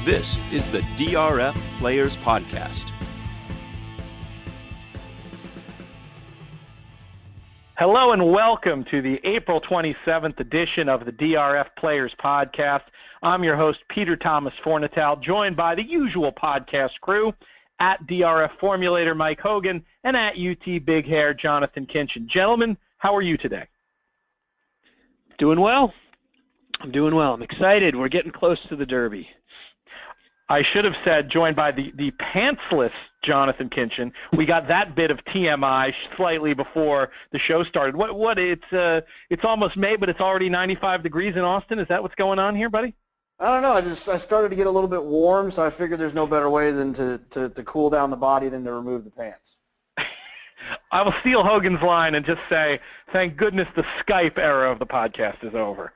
This is the DRF Players Podcast. Hello and welcome to the April 27th edition of the DRF Players Podcast. I'm your host, Peter Thomas Fornatale, joined by the usual podcast crew at DRF Formulator Mike Hogan and at UT Big Hair Jonathon Kinchen. Gentlemen, how are you today? Doing well. I'm doing well. I'm excited. We're getting close to the Derby. I should have said joined by the pantsless Jonathon Kinchen. We got that bit of TMI slightly before the show started. It's almost May, but it's already 95 degrees in Austin. Is that what's going on here, buddy? I don't know. I started to get a little bit warm, so I figured there's no better way than to cool down the body than to remove the pants. I will steal Hogan's line and just say, thank goodness the Skype era of the podcast is over.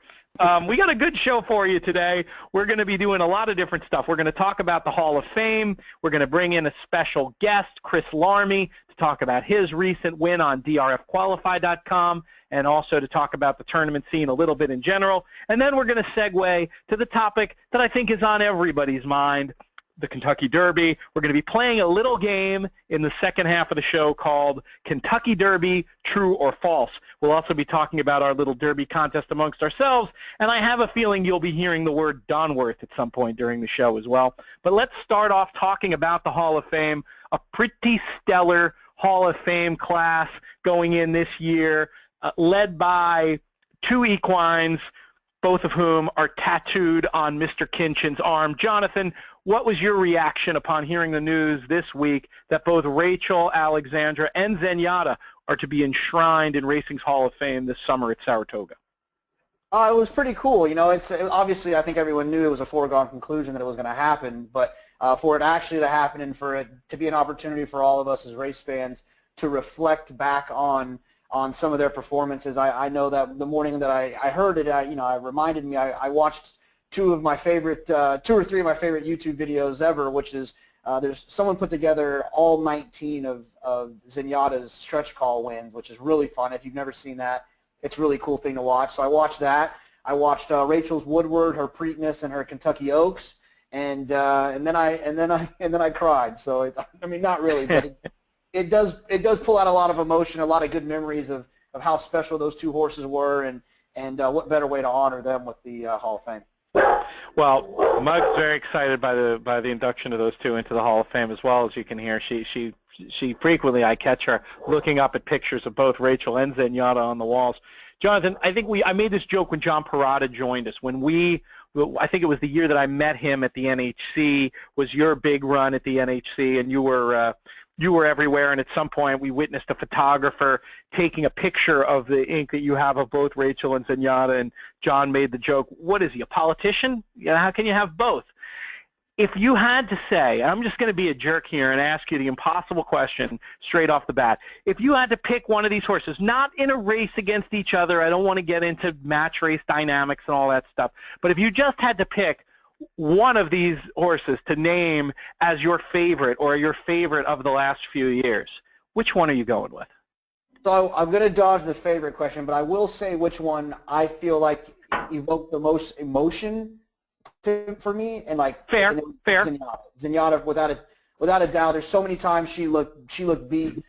We got a good show for you today. We're going to be doing a lot of different stuff. We're going to talk about the Hall of Fame. We're going to bring in a special guest, Chris Larmey, to talk about his recent win on DRFqualify.com and also to talk about the tournament scene a little bit in general. And then we're going to segue to the topic that I think is on everybody's mind, the Kentucky Derby. We're going to be playing a little game in the second half of the show called Kentucky Derby, True or False. We'll also be talking about our little Derby contest amongst ourselves, and I have a feeling you'll be hearing the word Donworth at some point during the show as well. But let's start off talking about the Hall of Fame, a pretty stellar Hall of Fame class going in this year, led by two equines, both of whom are tattooed on Mr. Kinchen's arm. Jonathon, what was your reaction upon hearing the news this week that both Rachel, Alexandra, and Zenyatta are to be enshrined in racing's Hall of Fame this summer at Saratoga? It was pretty cool. You know, it's obviously I think everyone knew it was a foregone conclusion that it was going to happen, but for it actually to happen and for it to be an opportunity for all of us as race fans to reflect back on some of their performances, I know that the morning that I heard it, it reminded me. I watched two or three of my favorite YouTube videos ever, which is there's someone put together all 19 of Zenyatta's stretch call wins, which is really fun. If you've never seen that, it's a really cool thing to watch. So I watched that. I watched Rachel's Woodward, her Preakness, and her Kentucky Oaks, and then I cried. So not really, but it does pull out a lot of emotion, a lot of good memories of how special those two horses were, and what better way to honor them with the Hall of Fame. Well, Mike's very excited by the induction of those two into the Hall of Fame as well. As you can hear, she frequently, I catch her looking up at pictures of both Rachel and Zenyatta on the walls. Jonathon, I made this joke when John Parada joined us. I think it was the year that I met him at the NHC, was your big run at the NHC, and you were everywhere, and at some point we witnessed a photographer taking a picture of the ink that you have of both Rachel and Zenyatta, and John made the joke, what is he, a politician? How can you have both? If you had to say, I'm just going to be a jerk here and ask you the impossible question straight off the bat. If you had to pick one of these horses, not in a race against each other, I don't want to get into match race dynamics and all that stuff, but if you just had to pick one of these horses to name as your favorite or your favorite of the last few years, which one are you going with? So I'm going to dodge the favorite question, but I will say which one I feel like evoked the most emotion for me, and fair. Zenyatta, without a doubt. There's so many times she looked beat,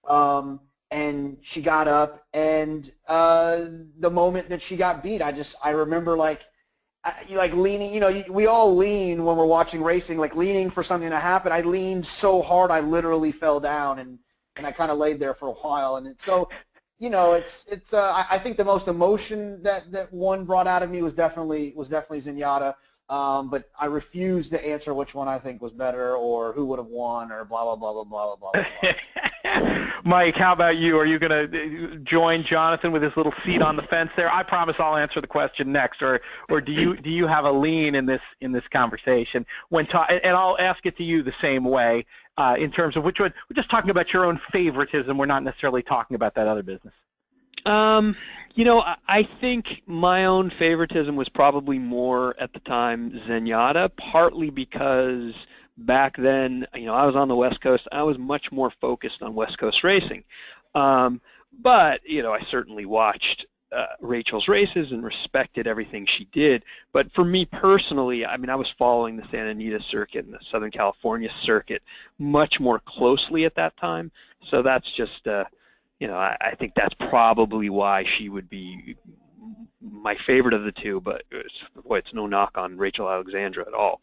and she got up, and the moment that she got beat, I remember leaning. We all lean when we're watching racing, leaning for something to happen. I leaned so hard I literally fell down, and I kind of laid there for a while. And I think the most emotion that one brought out of me was definitely Zenyatta. But I refuse to answer which one I think was better or who would have won or blah blah blah blah blah blah blah. Mike, how about you? Are you going to join Jonathon with his little seat on the fence there? I promise I'll answer the question next. Or do you have a lean in this conversation? And I'll ask it to you the same way in terms of which one. We're just talking about your own favoritism. We're not necessarily talking about that other business. I think my own favoritism was probably more at the time Zenyatta, partly because back then, I was on the West Coast. I was much more focused on West Coast racing. But, I certainly watched Rachel's races and respected everything she did. But for me personally, I mean, I was following the Santa Anita circuit and the Southern California circuit much more closely at that time. So that's just, I think that's probably why she would be my favorite of the two, but it's no knock on Rachel Alexandra at all.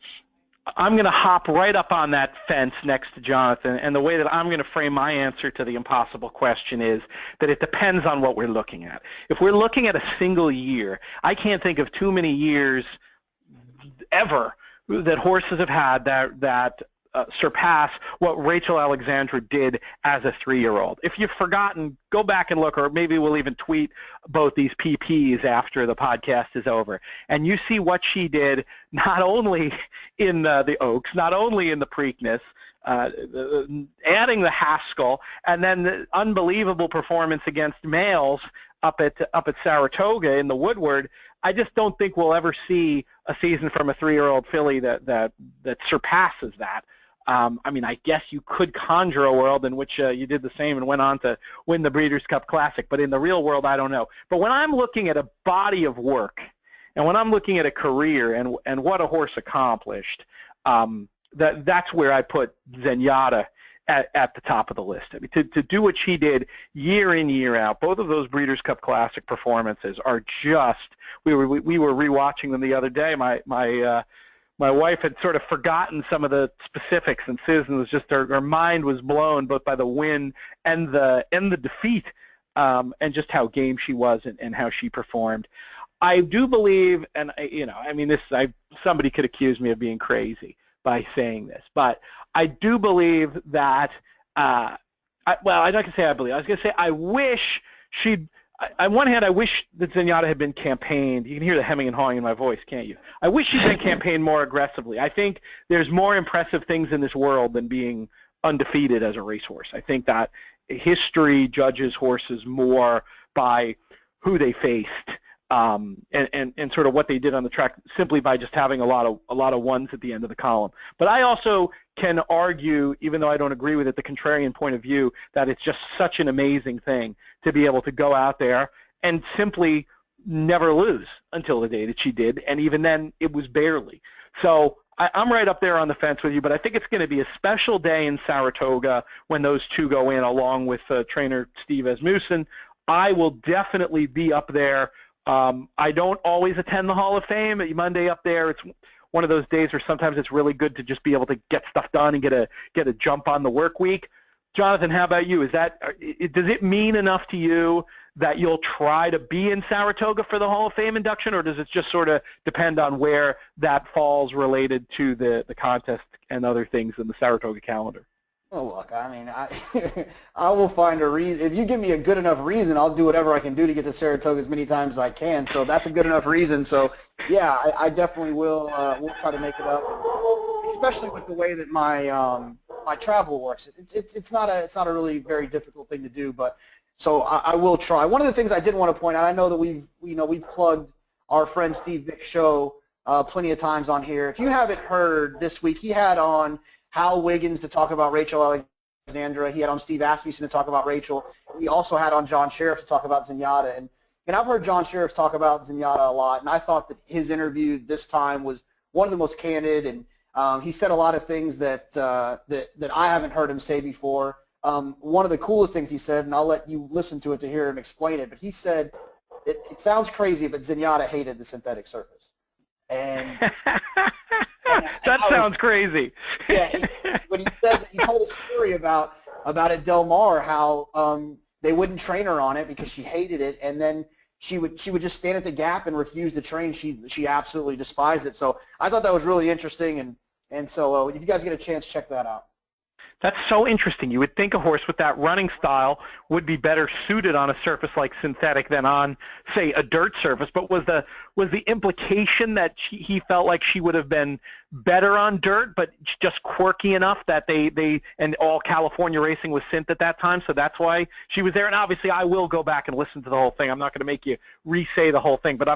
I'm going to hop right up on that fence next to Jonathan, and the way that I'm going to frame my answer to the impossible question is that it depends on what we're looking at. If we're looking at a single year, I can't think of too many years ever that horses have had that surpass what Rachel Alexandra did as a 3-year-old. If you've forgotten, go back and look, or maybe we'll even tweet both these PPs after the podcast is over. And you see what she did not only in the Oaks, not only in the Preakness, adding the Haskell, and then the unbelievable performance against males up at Saratoga in the Woodward. I just don't think we'll ever see a season from a 3-year-old filly that surpasses that. I mean, I guess you could conjure a world in which you did the same and went on to win the Breeders' Cup Classic, but in the real world, I don't know. But when I'm looking at a body of work, and when I'm looking at a career and what a horse accomplished, that's where I put Zenyatta at the top of the list. I mean, to do what she did year in, year out, both of those Breeders' Cup Classic performances are just, we were rewatching them the other day. My wife had sort of forgotten some of the specifics, and Susan was just, her mind was blown both by the win and the defeat, and just how game she was and how she performed. I do believe, and I mean, somebody could accuse me of being crazy by saying this, but I do believe that, I'm not going to say I believe, I was going to say I wish she'd, on one hand, I wish that Zenyatta had been campaigned. You can hear the hemming and hawing in my voice, can't you? I wish she'd been campaigned more aggressively. I think there's more impressive things in this world than being undefeated as a racehorse. I think that history judges horses more by who they faced, and sort of what they did on the track, simply by just having a lot of ones at the end of the column. But I also can argue, even though I don't agree with it, the contrarian point of view, that it's just such an amazing thing to be able to go out there and simply never lose until the day that she did, and even then it was barely. So I'm right up there on the fence with you, but I think it's going to be a special day in Saratoga when those two go in, along with trainer Steve Asmussen. I will definitely be up there. I don't always attend the Hall of Fame. Monday up there, it's one of those days where sometimes it's really good to just be able to get stuff done and get a jump on the work week. Jonathan, how about you? Does it mean enough to you that you'll try to be in Saratoga for the Hall of Fame induction, or does it just sort of depend on where that falls related to the contest and other things in the Saratoga calendar? Well, look, I mean, I will find a reason. If you give me a good enough reason, I'll do whatever I can do to get to Saratoga as many times as I can. So that's a good enough reason. So, yeah, I definitely will try to make it up, especially with the way that my my travel works. It's not a really very difficult thing to do, but so I will try. One of the things I did want to point out, I know that we've plugged our friend Steve Vick's show plenty of times on here. If you haven't heard, this week he had on Hal Wiggins to talk about Rachel Alexandra. He had on Steve Asmussen to talk about Rachel. We also had on John Sheriff to talk about Zenyatta. And I've heard John Sheriff talk about Zenyatta a lot, and I thought that his interview this time was one of the most candid, and he said a lot of things that I haven't heard him say before. One of the coolest things he said, and I'll let you listen to it to hear him explain it, but he said, it sounds crazy, but Zenyatta hated the synthetic surface. And that sounds crazy. Yeah, but he said that he told a story about at Del Mar how they wouldn't train her on it because she hated it, and then she would just stand at the gap and refuse to train. She absolutely despised it. So I thought that was really interesting, and so if you guys get a chance, check that out. That's so interesting. You would think a horse with that running style would be better suited on a surface like synthetic than on, say, a dirt surface. But was the implication that he felt like she would have been better on dirt, but just quirky enough that they and all California racing was synth at that time, so that's why she was there? And obviously, I will go back and listen to the whole thing. I'm not going to make you re-say the whole thing, but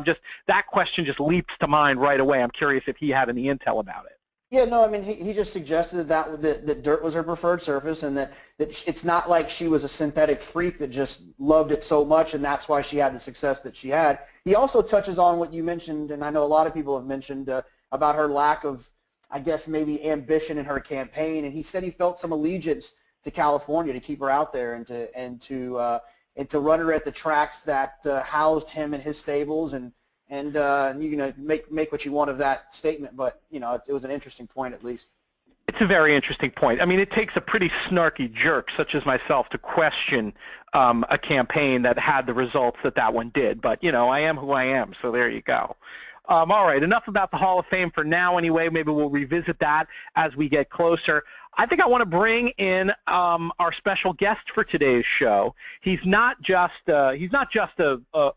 that question just leaps to mind right away. I'm curious if he had any intel about it. Yeah, no, I mean, he just suggested that dirt was her preferred surface, and that it's not like she was a synthetic freak that just loved it so much, and that's why she had the success that she had. He also touches on what you mentioned, and I know a lot of people have mentioned about her lack of, I guess, maybe ambition in her campaign, and he said he felt some allegiance to California to keep her out there and to run her at the tracks that housed him and his stables, and you know, make what you want of that statement, but you know, it was an interesting point at least. It's a very interesting point. I mean, it takes a pretty snarky jerk such as myself to question a campaign that had the results that one did. But, you know, I am who I am, so there you go. All right, enough about the Hall of Fame for now anyway. Maybe we'll revisit that as we get closer. I think I want to bring in our special guest for today's show. He's not just a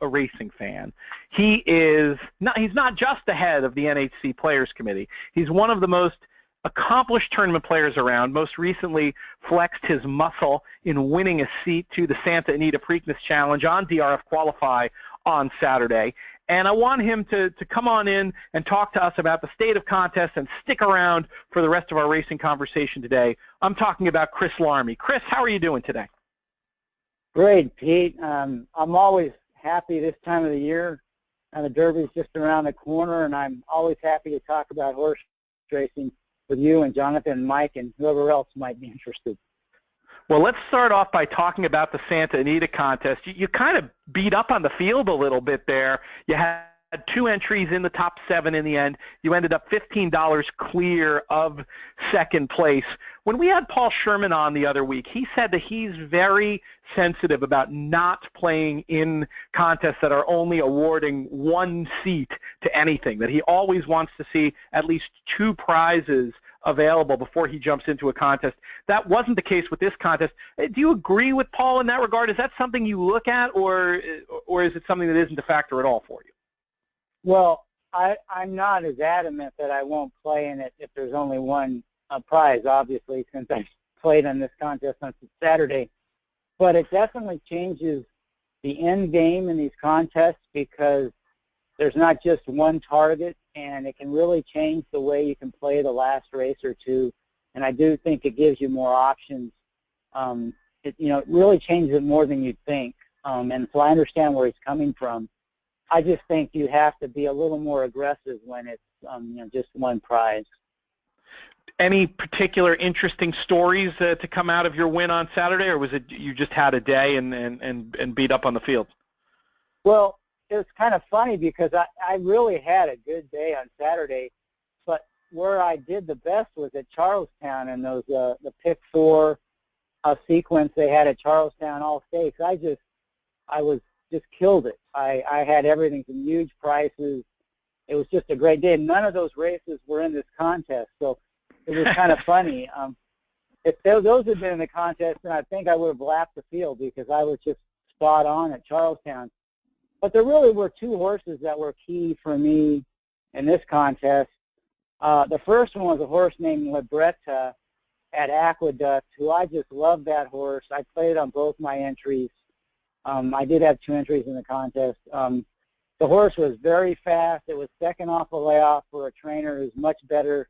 racing fan. He's not just the head of the NHC Players Committee. He's one of the most accomplished tournament players around. Most recently flexed his muscle in winning a seat to the Santa Anita Preakness Challenge on DRF Qualify on Saturday. And I want him to come on in and talk to us about the state of contests and stick around for the rest of our racing conversation today. I'm talking about Chris Larmey. Chris, how are you doing today? Great, Pete. I'm always happy this time of the year. The Derby's just around the corner, and I'm always happy to talk about horse racing with you and Jonathan and Mike and whoever else might be interested. Well, let's start off by talking about the Santa Anita contest. You kind of beat up on the field a little bit there. You had 2 entries in the top 7 in the end. You ended up $15 clear of second place. When we had Paul Sherman on the other week, he said that he's very sensitive about not playing in contests that are only awarding 1 seat to anything, that he always wants to see at least 2 prizes available before he jumps into a contest. That wasn't the case with this contest. Do you agree with Paul in that regard? Is that something you look at, or is it something that isn't a factor at all for you? Well, I'm not as adamant that I won't play in it if there's only 1 prize, obviously, since I played in this contest on Saturday. But it definitely changes the end game in these contests because there's not just 1 target, and it can really change the way you can play the last race or 2. And I do think it gives you more options. It really changes it more than you'd think. And so I understand where he's coming from. I just think you have to be a little more aggressive when it's just 1 prize. Any particular interesting stories to come out of your win on Saturday, or was it you just had a day and beat up on the field? Well, it was kind of funny because I really had a good day on Saturday, but where I did the best was at Charlestown and those the pick 4 sequence they had at Charlestown All Stakes. I just killed it. I had everything from huge prices. It was just a great day. None of those races were in this contest, so it was kind of funny. If those had been in the contest, then I think I would have lapped the field because I was just spot on at Charlestown. But there really were 2 horses that were key for me in this contest. The first one was a horse named Libretta at Aqueduct, who I just loved that horse. I played on both my entries. I did have 2 entries in the contest. The horse was very fast. It was second off a layoff for a trainer who's much better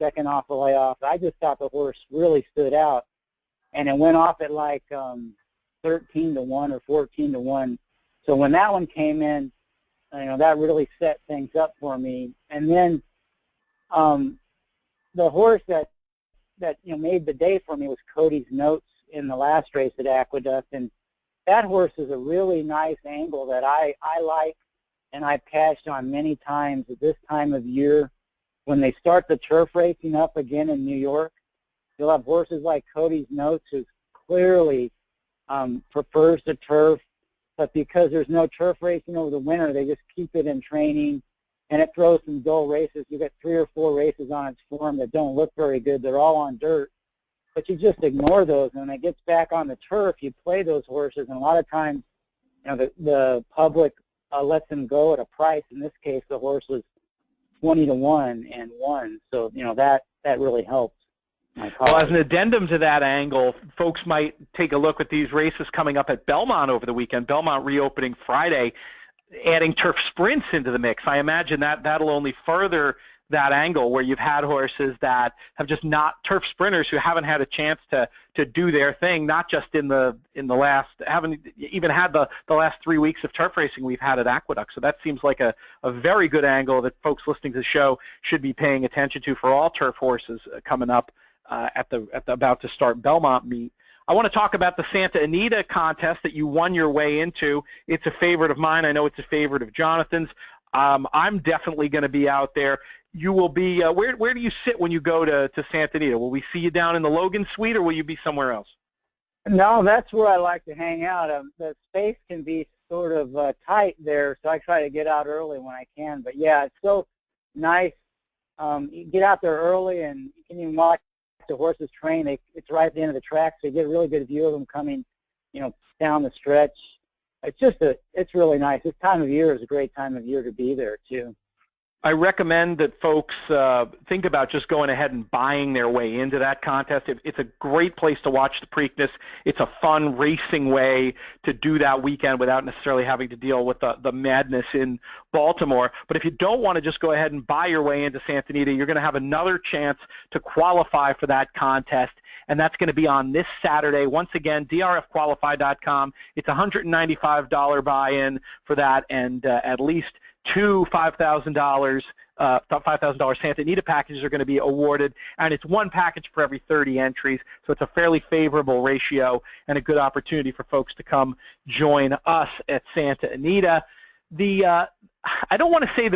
second off a layoff. I just thought the horse really stood out. And it went off at like 13 to 1 or 14 to 1. So when that one came in, that really set things up for me. And then the horse that made the day for me was Cody's Notes in the last race at Aqueduct. And that horse is a really nice angle that I like, and I've cashed on many times at this time of year. When they start the turf racing up again in New York, you'll have horses like Cody's Notes, who clearly prefers the turf. But because there's no turf racing over the winter, they just keep it in training, and it throws some dull races. You get 3 or 4 races on its form that don't look very good. They're all on dirt, but you just ignore those. And when it gets back on the turf, you play those horses, and a lot of times, the public lets them go at a price. In this case, the horse was 20 to 1 and won. So that really helped. Well, as an addendum to that angle, folks might take a look at these races coming up at Belmont over the weekend. Belmont reopening Friday, adding turf sprints into the mix. I imagine that'll only further that angle where you've had horses that have just not, turf sprinters who haven't had a chance to do their thing, not just in the last, haven't even had the last 3 weeks of turf racing we've had at Aqueduct. So that seems like a very good angle that folks listening to the show should be paying attention to for all turf horses coming up at the about to start Belmont meet. I want to talk about the Santa Anita contest that you won your way into. It's a favorite of mine. I know it's a favorite of Jonathan's. I'm definitely going to be out there. You will be, where do you sit when you go to Santa Anita? Will we see you down in the Logan Suite, or will you be somewhere else? No, that's where I like to hang out. The space can be sort of tight there, so I try to get out early when I can. But, yeah, it's so nice. You get out there early, and you can even watch the horses train. It's right at the end of the track, so you get a really good view of them coming, down the stretch. It's really nice. This time of year is a great time of year to be there, too. I recommend that folks think about just going ahead and buying their way into that contest. It's a great place to watch the Preakness. It's a fun racing way to do that weekend without necessarily having to deal with the madness in Baltimore. But if you don't want to just go ahead and buy your way into Santa Anita, you're going to have another chance to qualify for that contest, and that's going to be on this Saturday. Once again, drfqualify.com. It's a $195 buy-in for that, and at least two $5,000 Santa Anita packages are going to be awarded, and it's one package for every 30 entries, so it's a fairly favorable ratio and a good opportunity for folks to come join us at Santa Anita. I don't want to say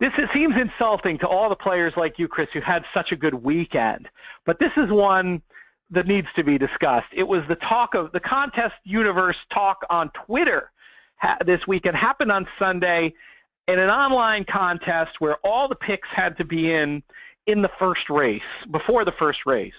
it seems insulting to all the players like you, Chris, who had such a good weekend, but this is one that needs to be discussed. It was the talk of the contest universe talk on Twitter this weekend, happened on Sunday, in an online contest where all the picks had to be in the first race, before the first race.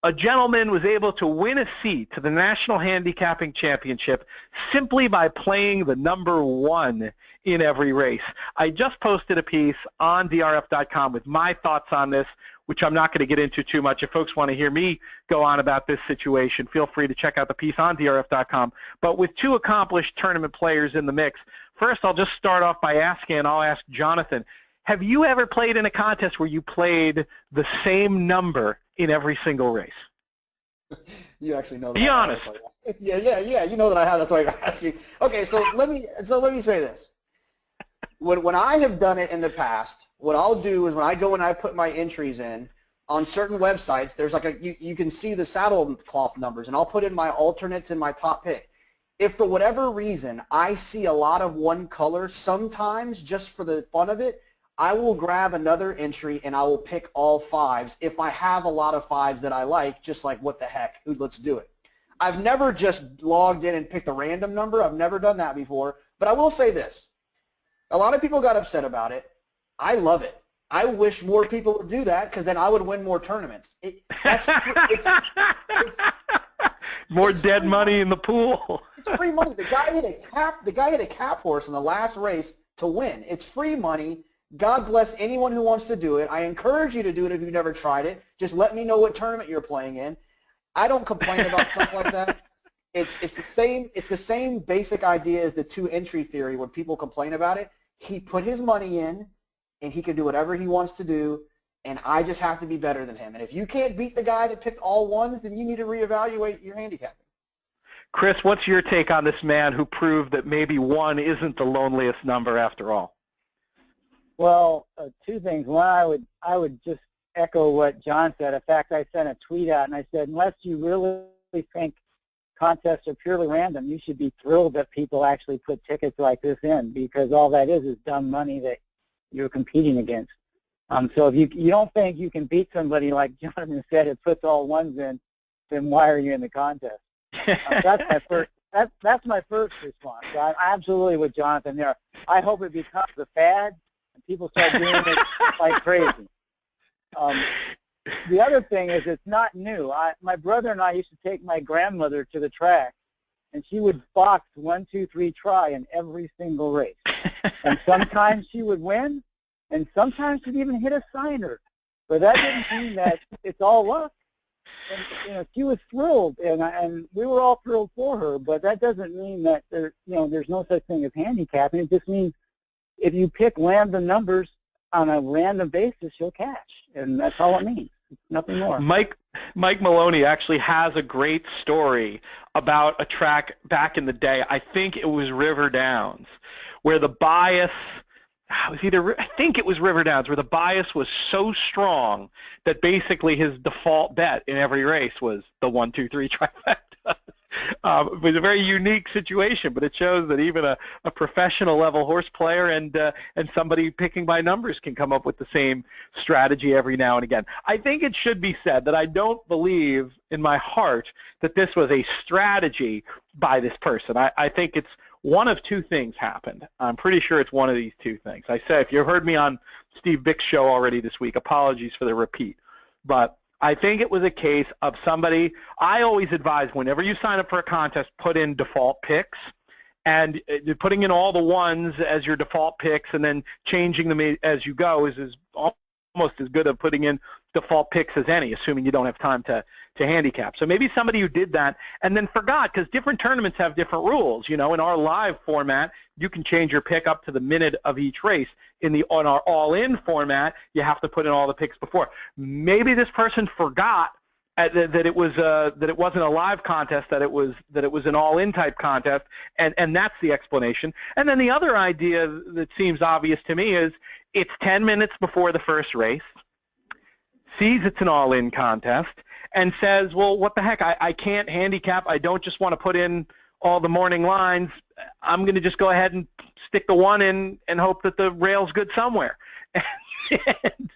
A gentleman was able to win a seat to the National Handicapping Championship simply by playing the number 1 in every race. I just posted a piece on drf.com with my thoughts on this, which I'm not going to get into too much. If folks want to hear me go on about this situation, feel free to check out the piece on drf.com. But with two accomplished tournament players in the mix, first I'll just start off by asking, and I'll ask Jonathan, have you ever played in a contest where you played the same number in every single race? You actually know that. Be honest. Yeah. You know that I have. That's why you're asking. Okay, so let me say this. When I have done it in the past, what I'll do is when I go and I put my entries in on certain websites, there's like you can see the saddle cloth numbers, and I'll put in my alternates and my top pick. If for whatever reason I see a lot of one color, sometimes just for the fun of it, I will grab another entry and I will pick all 5s if I have a lot of 5s that I like, just like what the heck, let's do it. I've never just logged in and picked a random number. I've never done that before, but I will say this. A lot of people got upset about it. I love it. I wish more people would do that because then I would win more tournaments. More dead money in the pool. It's free money. The guy hit a cap horse in the last race to win. It's free money. God bless anyone who wants to do it. I encourage you to do it if you've never tried it. Just let me know what tournament you're playing in. I don't complain about stuff like that. It's the same basic idea as the 2-entry theory when people complain about it. He put his money in, and he can do whatever he wants to do, and I just have to be better than him. And if you can't beat the guy that picked all 1s, then you need to reevaluate your handicapping. Chris, what's your take on this man who proved that maybe 1 isn't the loneliest number after all? Well, 2 things. One, I would just echo what John said. In fact, I sent a tweet out, and I said, unless you really think contests are purely random, you should be thrilled that people actually put tickets like this in, because all that is dumb money that you're competing against. So if you don't think you can beat somebody, like Jonathan said, it puts all 1s in, then why are you in the contest? That's my first response. So I'm absolutely with Jonathan there. I hope it becomes a fad and people start doing it like crazy. The other thing is it's not new. My brother and I used to take my grandmother to the track, and she would box 1, 2, 3, try in every single race. And sometimes she would win, and sometimes she'd even hit a signer. But that didn't mean that it's all luck. And she was thrilled, and we were all thrilled for her. But that doesn't mean that there's no such thing as handicapping. It just means if you pick random numbers, on a random basis you'll catch, and that's all it means. Nothing more. Mike Maloney actually has a great story about a track back in the day. I think it was River Downs, where the bias I think it was River Downs, where the bias was so strong that basically his default bet in every race was the 1, 2, 3 trifecta. It was a very unique situation, but it shows that even a professional level horse player and somebody picking by numbers can come up with the same strategy every now and again. I think it should be said that I don't believe in my heart that this was a strategy by this person. I think it's one of two things happened. I'm pretty sure it's one of these two things. I said, if you heard me on Steve Bick's show already this week, apologies for the repeat, but I think it was a case of somebody. I always advise whenever you sign up for a contest, put in default picks, and putting in all the ones as your default picks and then changing them as you go is almost as good as putting in default picks as any, assuming you don't have time to handicap. So maybe somebody who did that and then forgot, because different tournaments have different rules. You know, in our live format, you can change your pick up to the minute of each race. On our all-in format, you have to put in all the picks before. Maybe this person forgot that it wasn't a live contest, that it was an all-in type contest, and that's the explanation. And then the other idea that seems obvious to me is it's 10 minutes before the first race, sees it's an all-in contest, and says, well, what the heck, I can't handicap, I don't just want to put in all the morning lines, I'm going to just go ahead and stick the one in and hope that the rail's good somewhere. And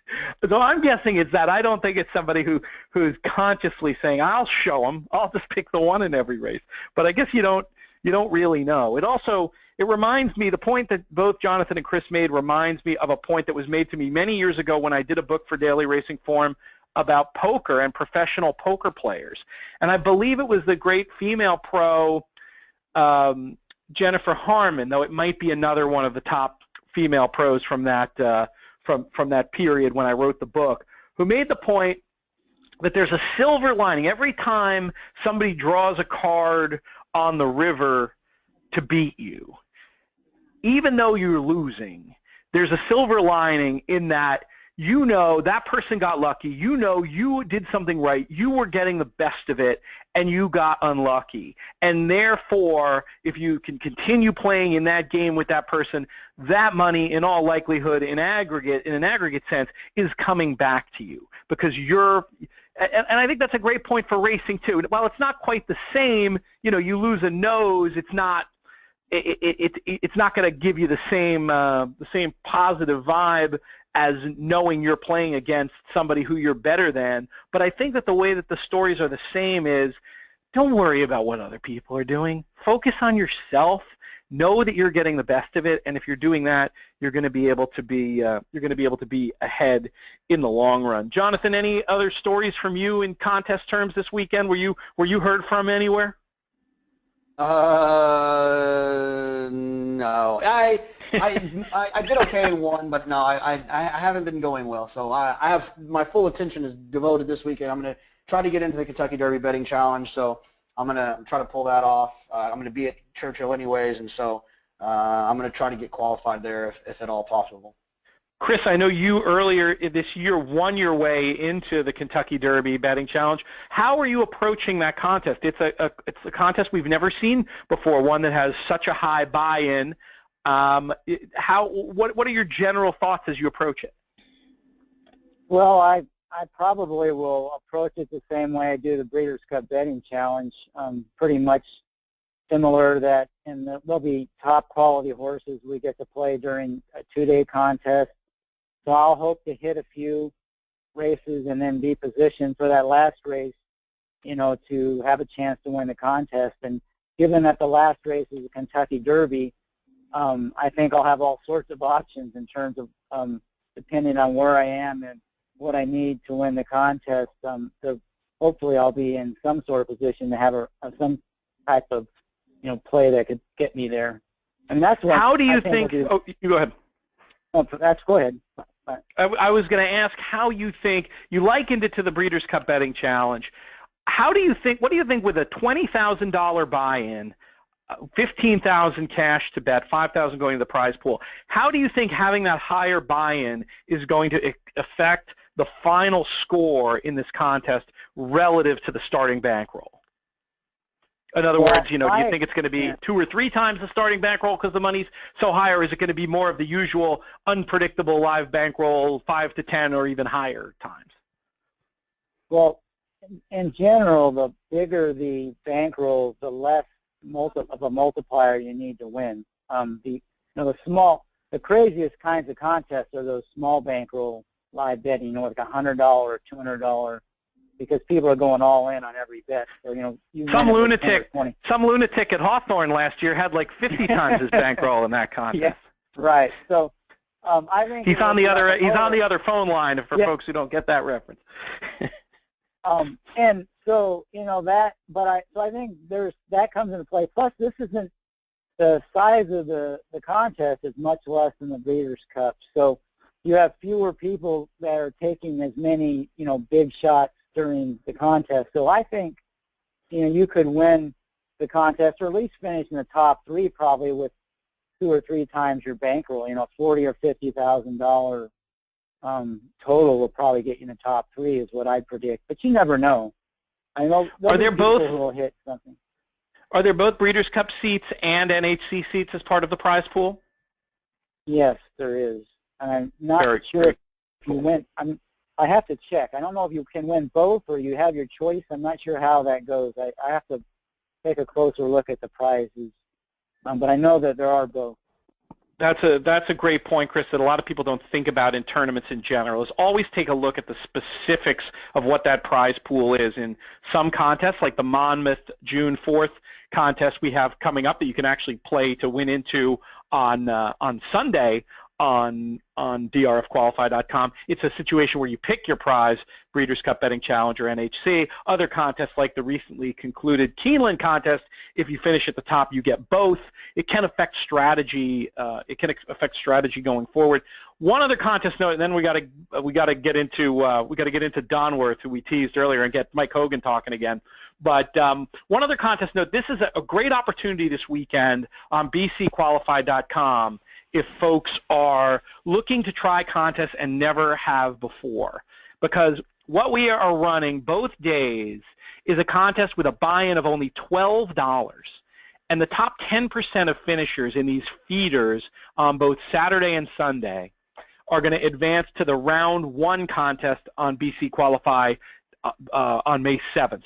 so I'm guessing it's that. I don't think it's somebody who's consciously saying, I'll show them, I'll just pick the one in every race. But I guess you don't really know. It reminds me, the point that both Jonathan and Chris made reminds me of a point that was made to me many years ago when I did a book for Daily Racing Form about poker and professional poker players. And I believe it was the great female pro, Jennifer Harmon, though it might be another one of the top female pros from that from that period when I wrote the book, who made the point that there's a silver lining every time somebody draws a card on the river to beat you. Even though you're losing, there's a silver lining in that you know that person got lucky, you know you did something right, you were getting the best of it, and you got unlucky. And therefore, if you can continue playing in that game with that person, that money, in all likelihood, in an aggregate sense, is coming back to you because you're. And I think that's a great point for racing too. While it's not quite the same, you know, you lose a nose, it's not. It's not going to give you the same positive vibe as knowing you're playing against somebody who you're better than. But I think that the way that the stories are the same is, don't worry about what other people are doing. Focus on yourself. Know that you're getting the best of it, and if you're doing that, you're going to be able to be ahead in the long run. Jonathan, any other stories from you in contest terms this weekend? Were you heard from anywhere? No. I did okay in one, but no, I haven't been going well. So I have my full attention is devoted this weekend. I'm going to try to get into the Kentucky Derby betting challenge. So I'm going to try to pull that off. I'm going to be at Churchill anyways, and so I'm going to try to get qualified there if at all possible. Chris, I know you earlier this year won your way into the Kentucky Derby betting challenge. How are you approaching that contest? It's a contest we've never seen before, one that has such a high buy-in. What are your general thoughts as you approach it? Well, I probably will approach it the same way I do the Breeders' Cup betting challenge, pretty much similar to that, and there'll be top quality horses we get to play during a 2-day contest. So I'll hope to hit a few races and then be positioned for that last race, you know, to have a chance to win the contest. And given that the last race is the Kentucky Derby, I think I'll have all sorts of options in terms of depending on where I am and what I need to win the contest. So hopefully I'll be in some sort of position to have some type of, you know, play that could get me there. And that's what. How do you think? Oh, you go ahead. Oh, go ahead. I was going to ask how you think, you likened it to the Breeders' Cup betting challenge. What do you think with a $20,000 buy-in, $15,000 cash to bet, $5,000 going to the prize pool. How do you think having that higher buy-in is going to affect the final score in this contest relative to the starting bankroll? In other words, you know, do you think it's going to be 2 or 3 times the starting bankroll because the money's so high, or is it going to be more of the usual unpredictable live bankroll, 5 to 10 or even higher times? Well, in general, the bigger the bankroll, the less of a multiplier you need to win. The craziest kinds of contests are those small bankroll live betting, you know, like $100 or $200, because people are going all in on every bet. So, you know, some lunatic at Hawthorne last year had like 50 times his bankroll in that contest. Yeah, right. So I think he's on the other phone line for folks who don't get that reference. And so, you know, so I think that comes into play. Plus, this isn't, the size of the contest is much less than the Breeders' Cup. So you have fewer people that are taking as many, you know, big shots during the contest. So I think, you know, you could win the contest, or at least finish in the top 3 probably with 2 or 3 times your bankroll. You know, $40,000 or $50,000 total will probably get you in the top 3 is what I'd predict. But you never know. I know there both who will hit something. Are there both Breeders' Cup seats and NHC seats as part of the prize pool? Yes, there is. I'm not sure if you win. I have to check. I don't know if you can win both or you have your choice. I'm not sure how that goes. I have to take a closer look at the prizes. But I know that there are both. That's a great point, Chris, that a lot of people don't think about in tournaments in general, is always take a look at the specifics of what that prize pool is. In some contests, like the Monmouth June 4th contest we have coming up that you can actually play to win into on Sunday on drfqualify.com, it's a situation where you pick your prize, Breeders' Cup Betting Challenge or NHC. Other contests like the recently concluded Keeneland contest, if you finish at the top, you get both. It can affect strategy. It can affect strategy going forward. One other contest note, and then we got to get into Donworth, who we teased earlier, and get Mike Hogan talking again. But one other contest note: this is a great opportunity this weekend on bcqualify.com. If folks are looking to try contests and never have before, because what we are running both days is a contest with a buy-in of only $12, and the top 10% of finishers in these feeders on both Saturday and Sunday are going to advance to the round 1 contest on BC Qualify on May 7th,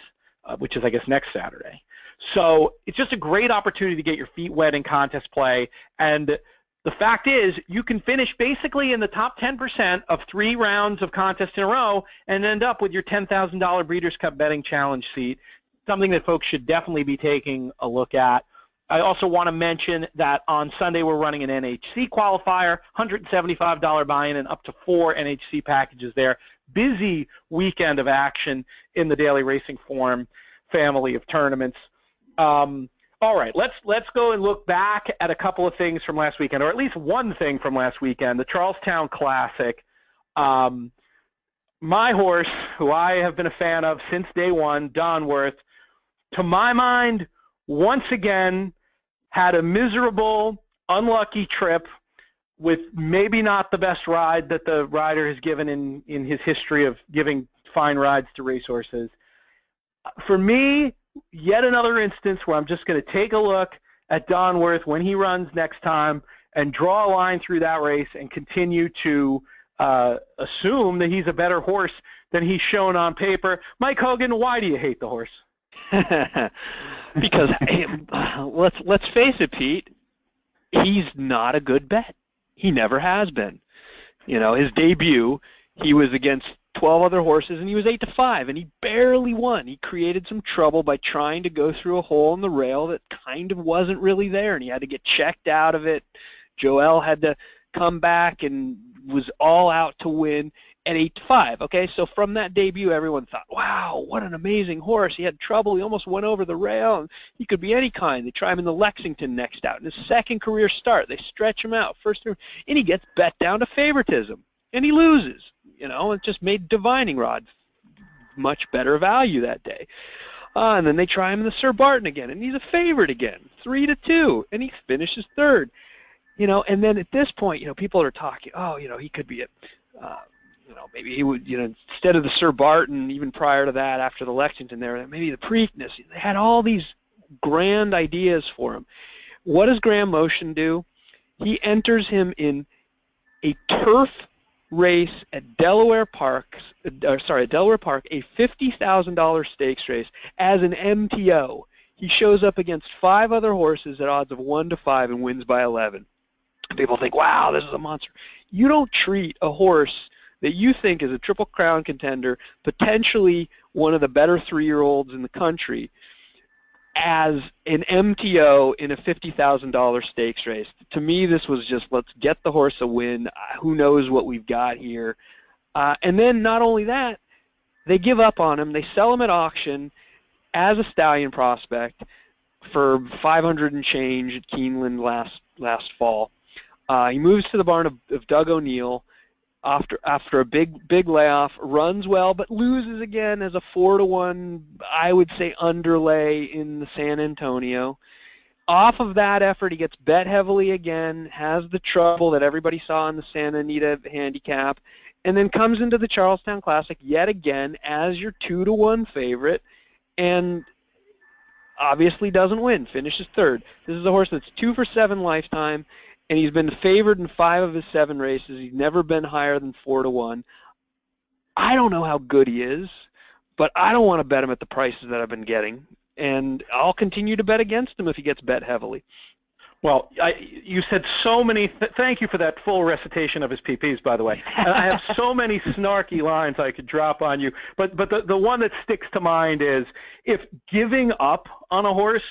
which is, I guess, next Saturday. So it's just a great opportunity to get your feet wet in contest play, and the fact is, you can finish basically in the top 10% of 3 rounds of contests in a row and end up with your $10,000 Breeders' Cup Betting Challenge seat, something that folks should definitely be taking a look at. I also want to mention that on Sunday we're running an NHC qualifier, $175 buy-in and up to 4 NHC packages there. Busy weekend of action in the Daily Racing Form family of tournaments. All right, let's go and look back at a couple of things from last weekend, or at least one thing from last weekend, the Charlestown Classic. My horse, who I have been a fan of since day one, Donworth, to my mind, once again had a miserable, unlucky trip with maybe not the best ride that the rider has given in his history of giving fine rides to racehorses. For me, yet another instance where I'm just going to take a look at Donworth when he runs next time and draw a line through that race and continue to assume that he's a better horse than he's shown on paper. Mike Hogan, why do you hate the horse? Because let's face it, Pete, he's not a good bet. He never has been. You know, his debut, he was against 12 other horses, and he was 8-5, and he barely won. He created some trouble by trying to go through a hole in the rail that kind of wasn't really there, and he had to get checked out of it. Joel had to come back and was all out to win at 8-5. Okay, so from that debut, everyone thought, wow, what an amazing horse. He had trouble. He almost went over the rail, and he could be any kind. They try him in the Lexington next out. In his second career start, they stretch him out. First, and he gets bet down to favoritism, and he loses. You know, it just made Divining Rod much better value that day. And then they try him in the Sir Barton again, and he's a favorite again, 3-2, and he finishes third. And then at this point, people are talking, he could be maybe he would, instead of the Sir Barton, even prior to that, after the Lexington there, maybe the Preakness. They had all these grand ideas for him. What does Graham Motion do? He enters him in a turf race at Delaware Park, a $50,000 stakes race as an MTO. He shows up against 5 other horses at odds of 1-5 and wins by 11. People think, wow, this is a monster. You don't treat a horse that you think is a Triple Crown contender, potentially one of the better 3-year-olds in the country, as an MTO in a $50,000 stakes race. To me, this was just, let's get the horse a win. Who knows what we've got here? And then not only that, they give up on him. They sell him at auction as a stallion prospect for $500 and change at Keeneland last fall. He moves to the barn of Doug O'Neill after a big layoff, runs well, but loses again as a 4-1, I would say, underlay in the San Antonio. Off of that effort, he gets bet heavily again, has the trouble that everybody saw in the Santa Anita handicap, and then comes into the Charlestown Classic yet again as your 2-1 favorite, and obviously doesn't win, finishes third. This is a horse that's 2 for 7 lifetime, and he's been favored in 5 of his 7 races. He's never been higher than 4-1. I don't know how good he is, but I don't want to bet him at the prices that I've been getting, and I'll continue to bet against him if he gets bet heavily. Well, you said so many. Thank you for that full recitation of his PPs, by the way. And I have so many snarky lines I could drop on you, but the one that sticks to mind is, if giving up on a horse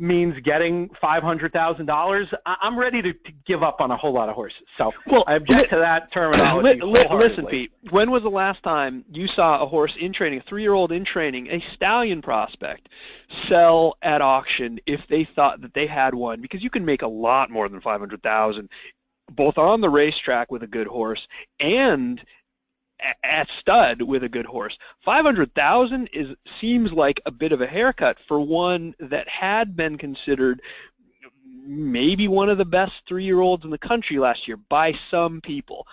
means getting $500,000, I'm ready to give up on a whole lot of horses. So I object to that terminology. Listen, Pete, when was the last time you saw a horse in training, a 3-year-old in training, a stallion prospect, sell at auction if they thought that they had one? Because you can make a lot more than $500,000, both on the racetrack with a good horse and at stud with a good horse. $500,000 seems like a bit of a haircut for one that had been considered maybe one of the best 3-year-olds in the country last year by some people.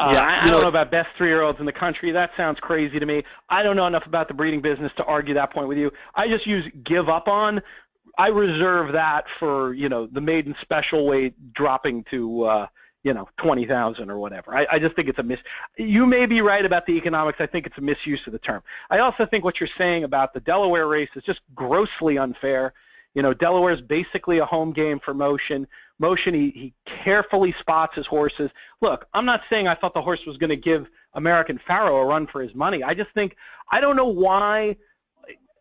I don't know about best 3-year-olds in the country. That sounds crazy to me. I don't know enough about the breeding business to argue that point with you. I just use give up on. I reserve that for, the maiden special weight dropping to 20,000 or whatever. I just think it's you may be right about the economics. I think it's a misuse of the term. I also think what you're saying about the Delaware race is just grossly unfair. Delaware is basically a home game for Motion. Motion, he carefully spots his horses. Look, I'm not saying I thought the horse was going to give American Pharaoh a run for his money. I just think, I don't know why,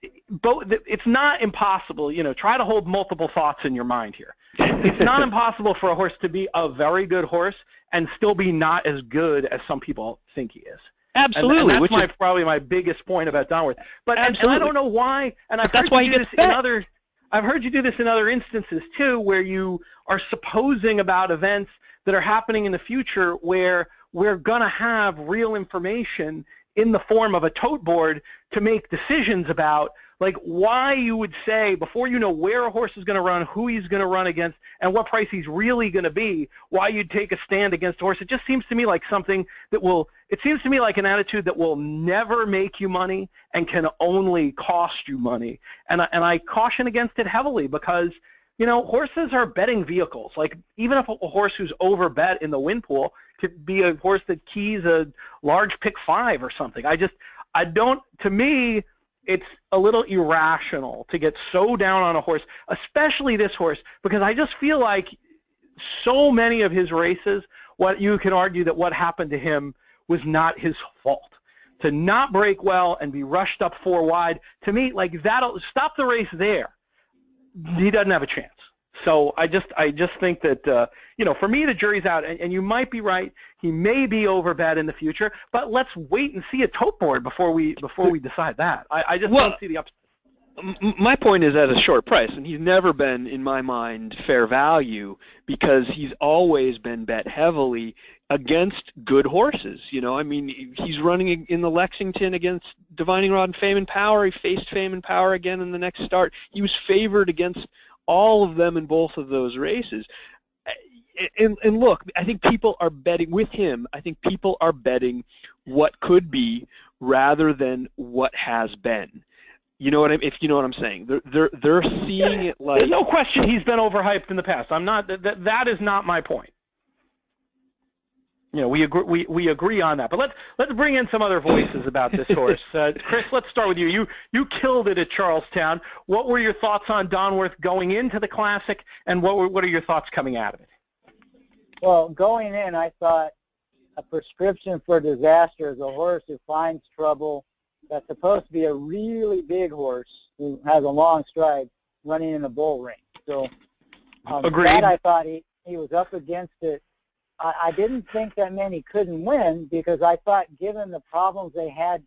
it's not impossible. Try to hold multiple thoughts in your mind here. It's not impossible for a horse to be a very good horse and still be not as good as some people think he is. Absolutely. And that's probably my biggest point about Donworth. But and I don't know why, and I've heard you do this in other instances too, where you are supposing about events that are happening in the future where we're going to have real information in the form of a tote board to make decisions about, like, why you would say, before you know where a horse is going to run, who he's going to run against, and what price he's really going to be, why you'd take a stand against a horse. It just seems to me like something that it seems to me like an attitude that will never make you money and can only cost you money. And I caution against it heavily because, horses are betting vehicles. Like, even if a horse who's overbet in the win pool could be a horse that keys a large pick 5 or something. To me, it's a little irrational to get so down on a horse, especially this horse, because I just feel like so many of his races, what you can argue that what happened to him was not his fault. To not break well and be rushed up 4 wide, to me, like, that'll stop the race there. He doesn't have a chance. So I just think that, for me, the jury's out, and you might be right. He may be overbet in the future, but let's wait and see a tote board before we decide that. I just don't see the upside. My point is at a short price, and he's never been, in my mind, fair value because he's always been bet heavily against good horses. I mean, he's running in the Lexington against Divining Rod and Fame and Power. He faced Fame and Power again in the next start. He was favored against all of them in both of those races. And look, I think people are betting with him. I think people are betting what could be rather than what has been. If you know what I'm saying. They're seeing it like. There's no question he's been overhyped in the past. I'm not. That is not my point. We agree on that. But let's bring in some other voices about this horse. Chris, let's start with you. You killed it at Charlestown. What were your thoughts on Donworth going into the Classic, and what are your thoughts coming out of it? Well, going in, I thought a prescription for disaster is a horse who finds trouble. That's supposed to be a really big horse who has a long stride running in a bull ring. So Agreed. that I thought he was up against it. I didn't think that many couldn't win because I thought given the problems they had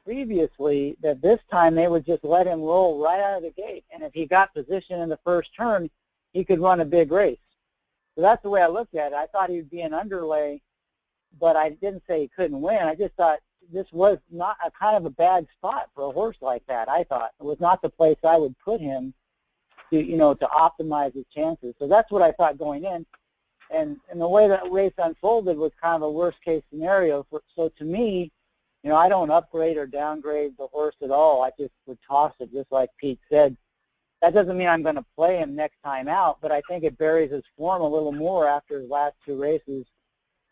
previously that this time they would just let him roll right out of the gate. And if he got position in the first turn, he could run a big race. So that's the way I looked at it. I thought he would be an underlay, but I didn't say he couldn't win. I just thought this was not a kind of a bad spot for a horse like that. I thought it was not the place I would put him to, to optimize his chances. So that's what I thought going in. And the way that race unfolded was kind of a worst case scenario. So to me, I don't upgrade or downgrade the horse at all. I just would toss it just like Pete said. That doesn't mean I'm going to play him next time out, but I think it buries his form a little more after his last two races.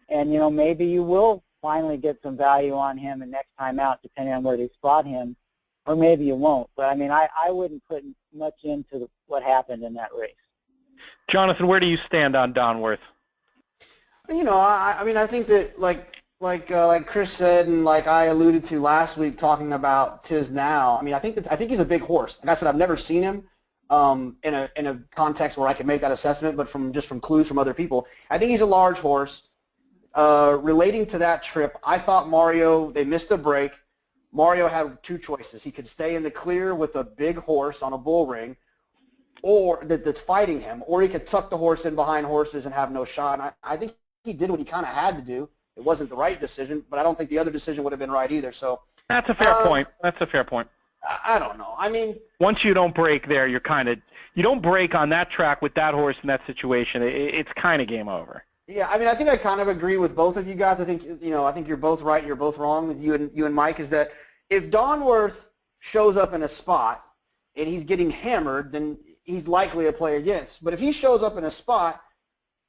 And, maybe you will finally get some value on him and next time out, depending on where they spot him, or maybe you won't. But, I mean, I wouldn't put much into what happened in that race. Jonathon, where do you stand on Donworth? I think that like Chris said and like I alluded to last week talking about Tiz Now. I think he's a big horse. Like I said, I've never seen him in a context where I can make that assessment, but from clues from other people, I think he's a large horse. Relating to that trip, I thought they missed a break. Mario had two choices. He could stay in the clear with a big horse on a bull ring, or that's fighting him, or he could tuck the horse in behind horses and have no shot. And I think he did what he kind of had to do. It wasn't the right decision, but I don't think the other decision would have been right either. So that's a fair point. That's a fair point. I don't know. I mean, once you don't break there, you don't break on that track with that horse in that situation. It's kind of game over. Yeah, I think I kind of agree with both of you guys. I think you're both right. You're both wrong with you and Mike. Is that if Donworth shows up in a spot and he's getting hammered, then he's likely a play against. But if he shows up in a spot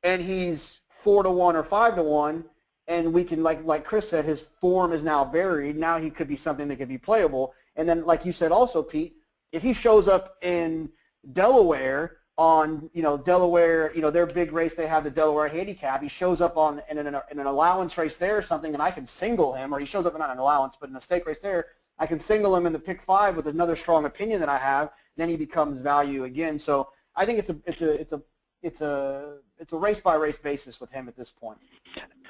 and he's 4-1 or 5-1, and we can, like Chris said, his form is now buried. Now he could be something that could be playable. And then, like you said also, Pete, if he shows up in Delaware on, Delaware, their big race, they have the Delaware handicap. He shows up in an allowance race there or something, and I can single him, or he shows up not an allowance, but in a stake race there, I can single him in the pick 5 with another strong opinion that I have. Then he becomes value again. So I think it's a race by race basis with him at this point.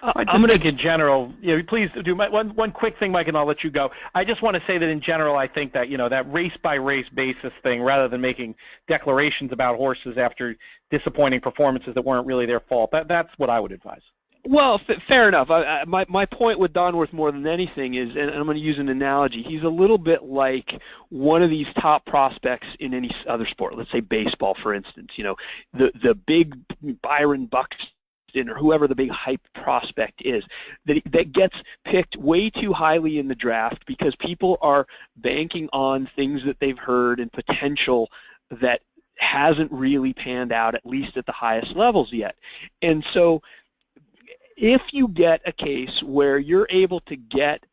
I'm going to in general. Please do one quick thing, Mike, and I'll let you go. I just want to say that in general, I think that that race by race basis thing, rather than making declarations about horses after disappointing performances that weren't really their fault, that's what I would advise. Well, fair enough. My point with Donworth more than anything is, and I'm going to use an analogy, he's a little bit like one of these top prospects in any other sport. Let's say baseball, for instance. The big Byron Buxton or whoever the big hype prospect is that gets picked way too highly in the draft because people are banking on things that they've heard and potential that hasn't really panned out, at least at the highest levels yet. And so if you get a case where you're able to get,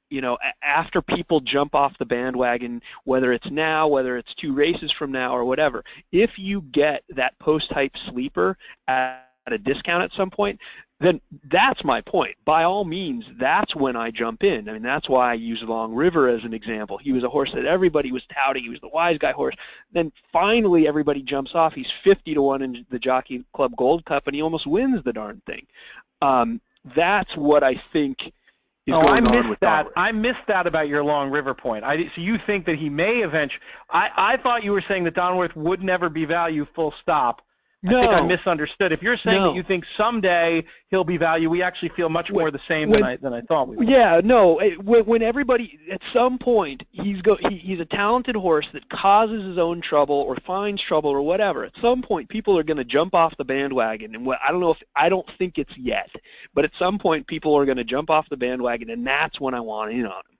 after people jump off the bandwagon, whether it's now, whether it's 2 races from now or whatever, if you get that post-hype sleeper at a discount at some point, then that's my point. By all means, that's when I jump in. I mean, that's why I use Long River as an example. He was a horse that everybody was touting. He was the wise guy horse. Then finally everybody jumps off. He's 50-1 in the Jockey Club Gold Cup, and he almost wins the darn thing. That's what I think He's Oh, going on with Donworth. I missed that about your Long River point. So you think that he may eventually? I thought you were saying that Donworth would never be value, full stop. I think I misunderstood. If you're saying that you think someday he'll be value, we actually feel much more the same than I thought we would. Yeah, no. When everybody, at some point, he's a talented horse that causes his own trouble or finds trouble or whatever. At some point, people are going to jump off the bandwagon, and I don't think it's yet, but at some point, people are going to jump off the bandwagon, and that's when I want in on him.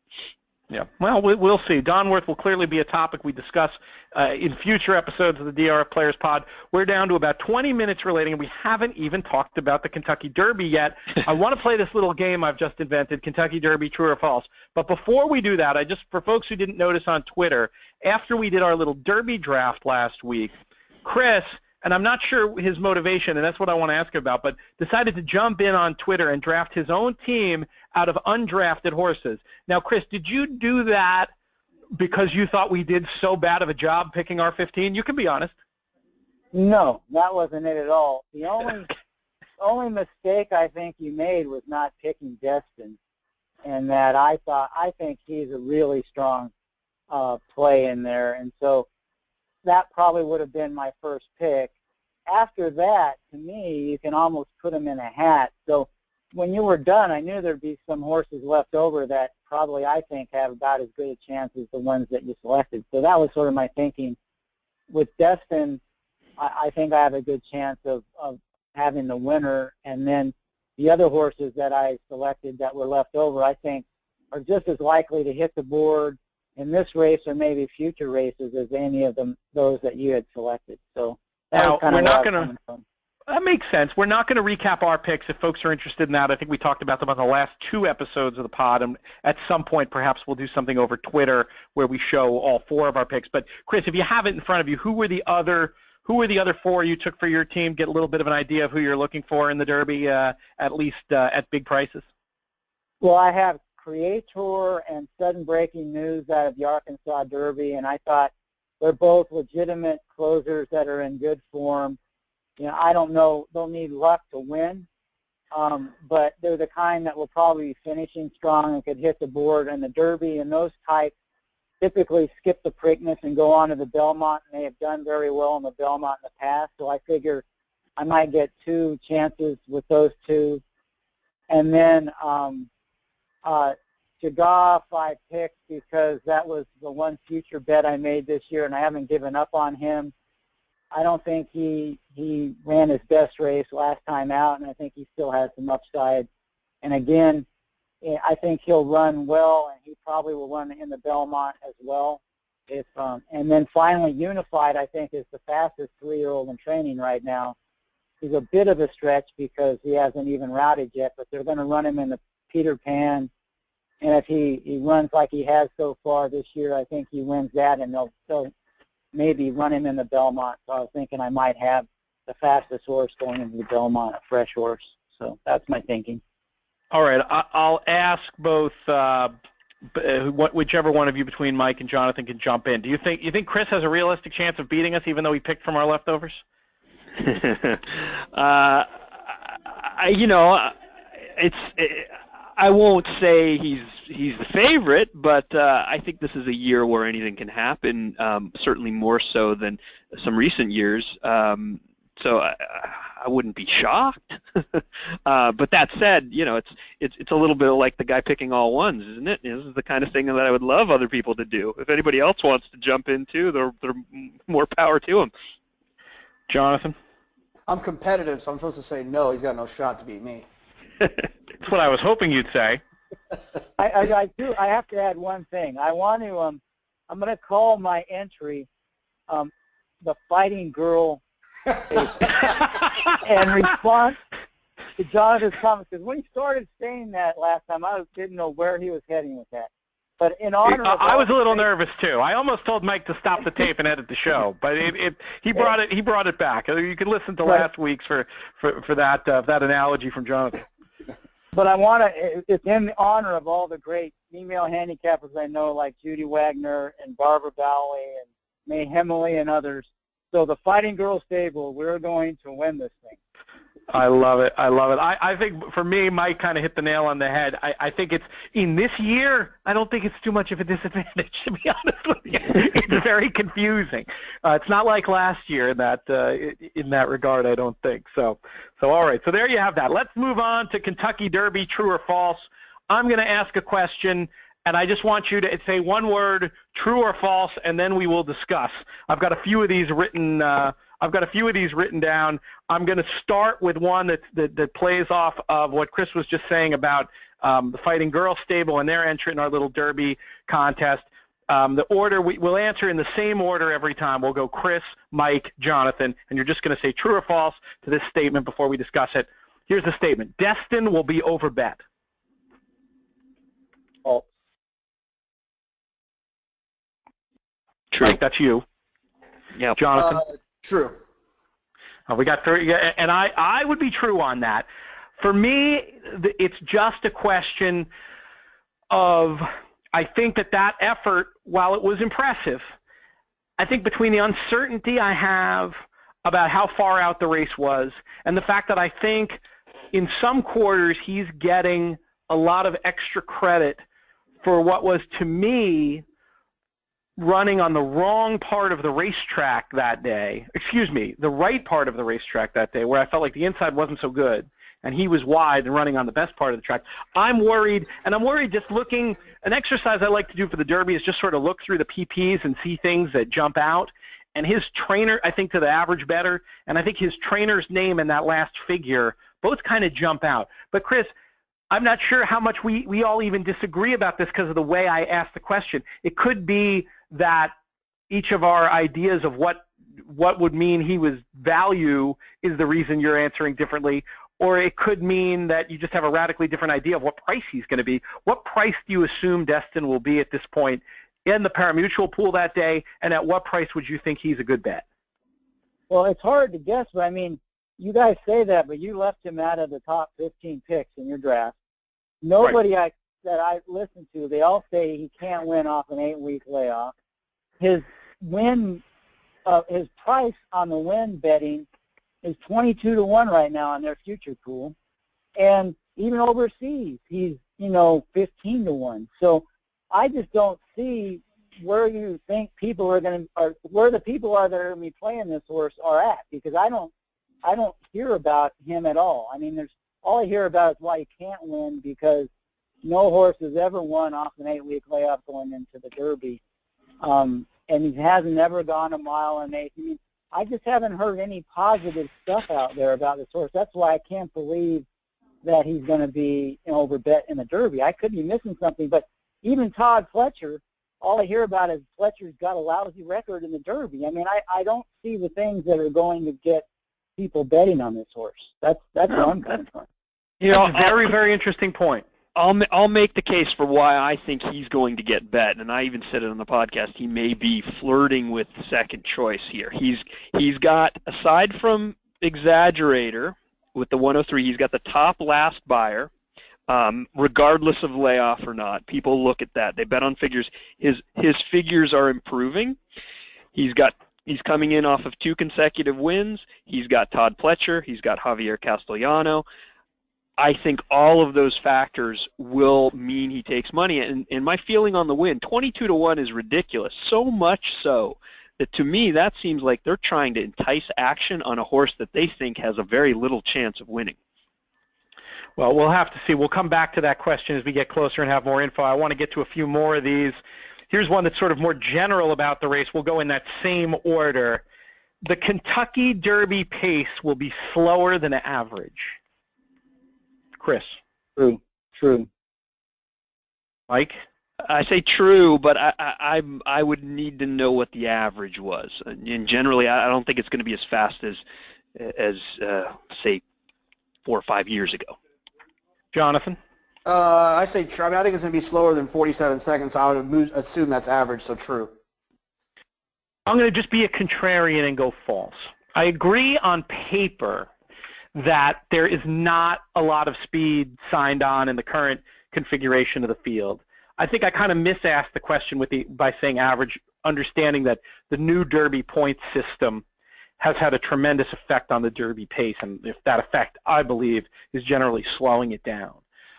Yeah, well, we'll see. Donworth will clearly be a topic we discuss in future episodes of the DRF Players Pod. We're down to about 20 minutes relating, and we haven't even talked about the Kentucky Derby yet. I want to play this little game I've just invented, Kentucky Derby, true or false. But before we do that, for folks who didn't notice on Twitter, after we did our little Derby draft last week, Chris, and I'm not sure his motivation, and that's what I want to ask about, but decided to jump in on Twitter and draft his own team out of undrafted horses. Now, Chris, did you do that because you thought we did so bad of a job picking our 15? You can be honest. No, that wasn't it at all. The only mistake I think you made was not picking Destin, and that I think he's a really strong play in there, and so that probably would have been my first pick. After that, to me, you can almost put him in a hat. So when you were done, I knew there'd be some horses left over that probably I think have about as good a chance as the ones that you selected. So that was sort of my thinking. With Destin, I think I have a good chance of having the winner, and then the other horses that I selected that were left over, I think, are just as likely to hit the board in this race or maybe future races as any of those that you had selected. So that was kind of where I was coming from. That makes sense. We're not going to recap our picks if folks are interested in that. I think we talked about them on the last 2 episodes of the pod, and at some point perhaps we'll do something over Twitter where we show all 4 of our picks. But Chris, if you have it in front of you, who were the other 4 you took for your team? Get a little bit of an idea of who you're looking for in the Derby, at least at big prices. Well, I have Creator and Sudden Breaking News out of the Arkansas Derby, and I thought they're both legitimate closers that are in good form. You know, I don't know, they'll need luck to win, but they're the kind that will probably be finishing strong and could hit the board in the Derby, and those types typically skip the Preakness and go on to the Belmont, and they have done very well in the Belmont in the past, so I figure I might get 2 chances with those 2. And then Chagoff I picked because that was the one future bet I made this year, and I haven't given up on him. I don't think he ran his best race last time out, and I think he still has some upside. And again, I think he'll run well, and he probably will run in the Belmont as well. And then finally, Unified, I think, is the fastest 3-year-old in training right now. He's a bit of a stretch because he hasn't even routed yet, but they're going to run him in the Peter Pan. And if he runs like he has so far this year, I think he wins that, and they'll maybe run him in the Belmont. So I was thinking I might have the fastest horse going into the Belmont, a fresh horse. So that's my thinking. All right, I'll ask both, whichever one of you between Mike and Jonathan can jump in. Do you think Chris has a realistic chance of beating us, even though he picked from our leftovers? I won't say he's the favorite, but I think this is a year where anything can happen. Certainly more so than some recent years. So I wouldn't be shocked. But that said, it's a little bit like the guy picking all ones, isn't it? This is the kind of thing that I would love other people to do. If anybody else wants to jump into, they're more power to them. Jonathan? I'm competitive, so I'm supposed to say no. He's got no shot to beat me. That's what I was hoping you'd say. I have to add one thing. I want to. I'm going to call my entry the Fighting Girl, and response to Jonathan's comments. Because when he started saying that last time, I didn't know where he was heading with that. But in honor of I was a little nervous too. I almost told Mike to stop the tape and edit the show, but he brought it back. You can listen to last week's for that analogy from Jonathan. But I want to. It's in honor of all the great female handicappers I know, like Judy Wagner and Barbara Bowley and May Hemley and others. So the Fighting Girl stable, we're going to win this thing. I love it. I love it. I think for me, Mike kind of hit the nail on the head. I think it's, in this year, I don't think it's too much of a disadvantage, to be honest with you. It's very confusing. It's not like last year in that regard, I don't think. So all right. So there you have that. Let's move on to Kentucky Derby, true or false. I'm going to ask a question, and I just want you to say one word, true or false, and then we will discuss. I've got a few of these written down. I'm going to start with one that plays off of what Chris was just saying about the Fighting Girl stable and their entry in our little Derby contest. The order, we'll answer in the same order every time. We'll go Chris, Mike, Jonathan, and you're just going to say true or false to this statement before we discuss it. Here's the statement. Destin will be overbet. False. True. Mike, that's you. Yep. Jonathan? True. We got 30, and I would be true on that. For me, it's just a question of, I think that effort, while it was impressive, I think between the uncertainty I have about how far out the race was and the fact that I think in some quarters he's getting a lot of extra credit for what was, to me, running on the wrong part of the racetrack that day, the right part of the racetrack that day, where I felt like the inside wasn't so good, and he was wide and running on the best part of the track. I'm worried just looking, an exercise I like to do for the Derby is just sort of look through the PPs and see things that jump out, and his trainer, I think, to the average better, and I think his trainer's name and that last figure both kind of jump out. But Chris, I'm not sure how much we all even disagree about this because of the way I asked the question. It could be that each of our ideas of what would mean he was value is the reason you're answering differently, or it could mean that you just have a radically different idea of what price he's going to be. What price do you assume Destin will be at this point in the parimutuel pool that day, and at what price would you think he's a good bet? Well, it's hard to guess, but I mean, you guys say that, but you left him out of the top 15 picks in your draft. Nobody that I listen to, they all say he can't win off an 8-week layoff. His price on the win betting is 22-1 right now on their future pool, and even overseas, he's 15-1. So I just don't see where you think people are going to, or where the people are that are going to be playing this horse are at, because I don't hear about him at all. I mean, all I hear about is why he can't win, because no horse has ever won off an 8-week layoff going into the Derby. And he hasn't ever gone a mile and 8. I mean, I just haven't heard any positive stuff out there about this horse. That's why I can't believe that he's going to be overbet in the Derby. I could be missing something, but even Todd Fletcher, all I hear about is Fletcher's got a lousy record in the Derby. I mean, I don't see the things that are going to get people betting on this horse. That's what I'm coming from. That's a very, very interesting point. I'll make the case for why I think he's going to get bet, and I even said it on the podcast. He may be flirting with second choice here. He's got, aside from Exaggerator with the 103, he's got the top last buyer, regardless of layoff or not. People look at that. They bet on figures. His figures are improving. He's coming in off of 2 consecutive wins. He's got Todd Pletcher. He's got Javier Castellano. I think all of those factors will mean he takes money. And my feeling on the win, 22-1 is ridiculous, so much so that to me that seems like they're trying to entice action on a horse that they think has a very little chance of winning. Well, we'll have to see. We'll come back to that question as we get closer and have more info. I want to get to a few more of these. Here's one that's sort of more general about the race. We'll go in that same order. The Kentucky Derby pace will be slower than average. Chris. True. Mike? I say true, but I would need to know what the average was. And generally, I don't think it's going to be as fast as say 4 or 5 years ago. Jonathan? I say true. I mean, I think it's going to be slower than 47 seconds. So I would assume that's average, so true. I'm going to just be a contrarian and go false. I agree on paper that there is not a lot of speed signed on in the current configuration of the field. I think I kind of misasked the question by saying average, understanding that the new Derby point system has had a tremendous effect on the Derby pace, and if that effect, I believe, is generally slowing it down.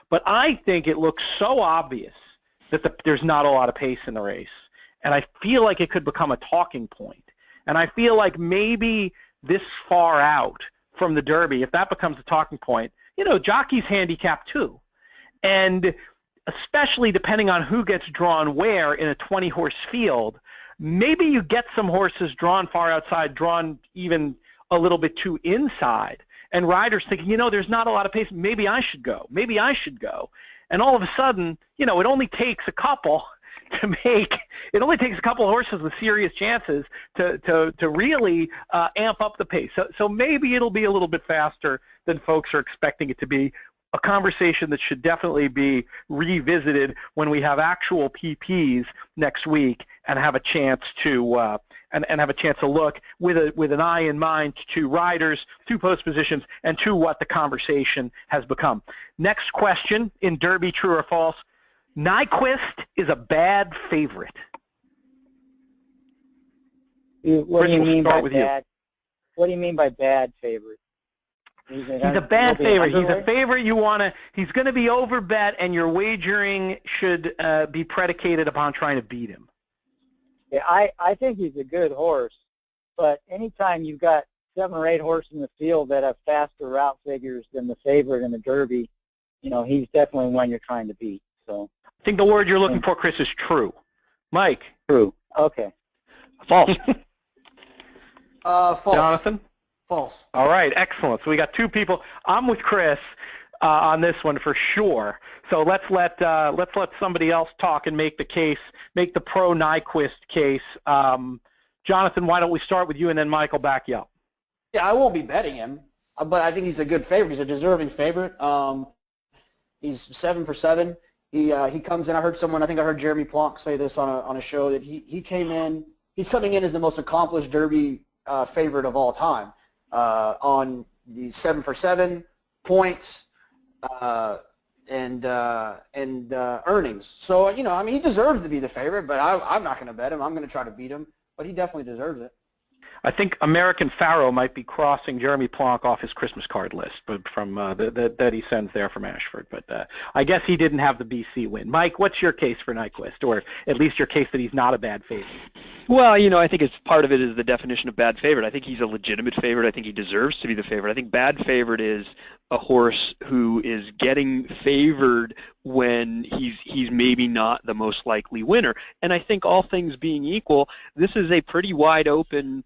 But I think it looks so obvious that there's not a lot of pace in the race, and I feel like it could become a talking point. And I feel like maybe this far out from the Derby, if that becomes a talking point, jockeys handicap too. And especially depending on who gets drawn where in a 20-horse field, maybe you get some horses drawn far outside, drawn even a little bit too inside, and riders thinking, there's not a lot of pace, maybe I should go. And all of a sudden, it only takes a couple it only takes a couple of horses with serious chances to really amp up the pace. So maybe it'll be a little bit faster than folks are expecting it to be. A conversation that should definitely be revisited when we have actual PPs next week and have a chance to and have a chance to look with an eye in mind to riders, to post positions, and to what the conversation has become. Next question in Derby, true or false? Nyquist is a bad favorite. What do you mean by bad? What do you mean by bad favorite? He's a bad favorite. He's a favorite you want to. He's going to be overbet, and your wagering should be predicated upon trying to beat him. Yeah, I think he's a good horse, but anytime you've got 7 or 8 horses in the field that have faster route figures than the favorite in the Derby, he's definitely one you're trying to beat. So I think the word you're looking for, Chris, is true. Mike. True. Okay. False. False. Jonathan. False. All right, excellent. So we got 2 people. I'm with Chris on this one for sure. So let's let somebody else talk and make the case, make the pro Nyquist case. Jonathan, why don't we start with you, and then Mike will back you up. Yeah, I won't be betting him, but I think he's a good favorite. He's a deserving favorite. He's 7 for 7. He comes in. I think I heard Jeremy Plonk say this on a show that he's coming in as the most accomplished Derby favorite of all time. On the 7 for 7 points and earnings. So he deserves to be the favorite, but I'm not going to bet him. I'm going to try to beat him, but he definitely deserves it. I think American Pharaoh might be crossing Jeremy Plonk off his Christmas card list, but from that he sends there from Ashford. But I guess he didn't have the BC win. Mike, what's your case for Nyquist, or at least your case that he's not a bad favorite? Well, I think it's part of it is the definition of bad favorite. I think he's a legitimate favorite. I think he deserves to be the favorite. I think bad favorite is a horse who is getting favored when he's maybe not the most likely winner. And I think all things being equal, this is a pretty wide open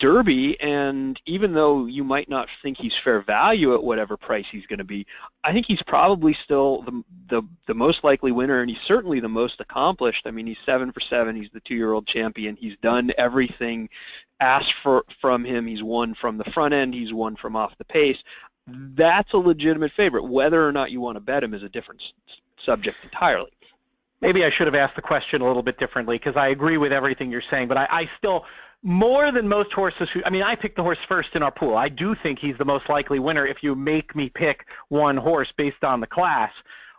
Derby, and even though you might not think he's fair value at whatever price he's going to be, I think he's probably still the most likely winner, and he's certainly the most accomplished. I mean, he's 7 for 7. He's the 2-year-old champion. He's done everything asked from him. He's won from the front end. He's won from off the pace. That's a legitimate favorite. Whether or not you want to bet him is a different subject entirely. Maybe I should have asked the question a little bit differently, because I agree with everything you're saying, but I still, more than most horses I picked the horse first in our pool. I do think he's the most likely winner if you make me pick one horse based on the class,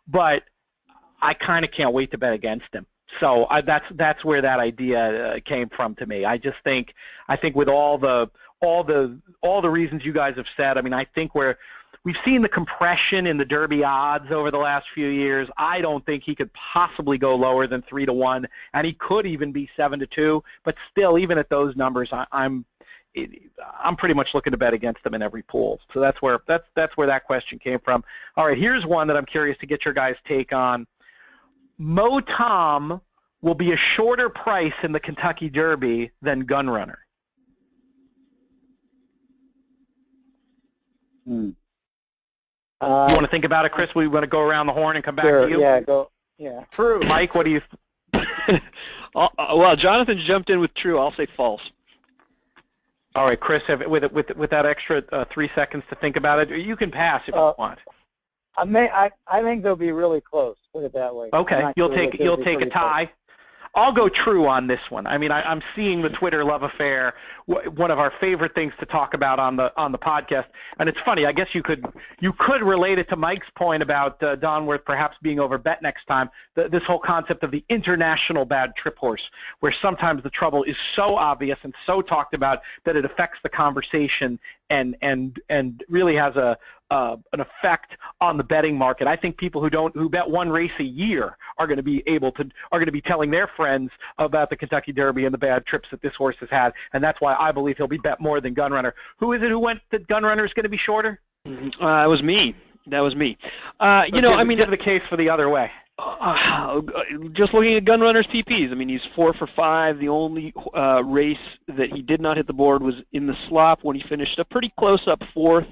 but I kind of can't wait to bet against him. So that's where that idea came from to me. I think with all the reasons you guys have said, I think we've seen the compression in the Derby odds over the last few years. I don't think he could possibly go lower than 3-1, and he could even be 7-2. But still, even at those numbers, I'm pretty much looking to bet against them in every pool. So that's where that question came from. All right, here's one that I'm curious to get your guys' take on. Mo Tom will be a shorter price in the Kentucky Derby than Gunrunner. You want to think about it, Chris? We want to go around the horn and come back to you? Yeah, go. Yeah. True. Mike, what do you? Well, Jonathan jumped in with true. I'll say false. All right, Chris, with that extra 3 seconds to think about it, you can pass if you want. I think they'll be really close. Put it that way. Okay, you'll take a tie. I'll go true on this one. I mean, I'm seeing the Twitter love affair, one of our favorite things to talk about on the podcast. And it's funny. I guess you could relate it to Mike's point about Donworth perhaps being over bet next time. This whole concept of the international bad trip horse, where sometimes the trouble is so obvious and so talked about that it affects the conversation and really has an effect on the betting market. I think people who bet one race a year are going to be telling their friends about the Kentucky Derby and the bad trips that this horse has had, and that's why I believe he'll be bet more than Gunrunner. Who is it who went that Gunrunner is going to be shorter? It was me. That was me. I mean, give the case for the other way. Just looking at Gunrunner's PPs, I mean, he's 4 for 5. The only race that he did not hit the board was in the slop when he finished a pretty close up 4th.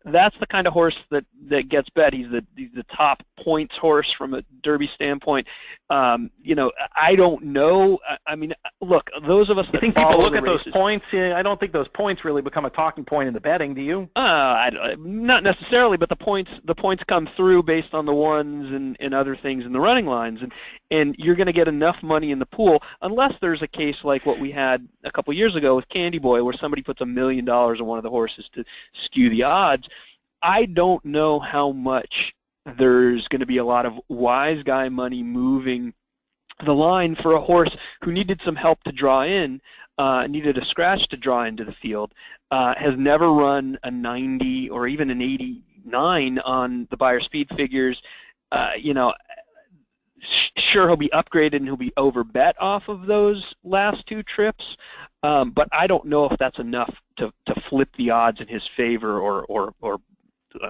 That's the kind of horse that gets bet. He's the top points horse from a Derby standpoint. I don't know. I mean, look, those of us that think people look at those points. I don't think those points really become a talking point in the betting. Do you? Not necessarily, but the points come through based on the ones and other things in the running lines, and you're going to get enough money in the pool unless there's a case like what we had a couple years ago with Candy Boy, where somebody puts $1 million on one of the horses to skew the odds. I don't know how much there's going to be a lot of wise guy money moving the line for a horse who needed some help to draw in, needed a scratch to draw into the field, has never run a 90 or even an 89 on the Beyer speed figures. Sure, he'll be upgraded and he'll be overbet off of those last 2 trips, but I don't know if that's enough to flip the odds in his favor or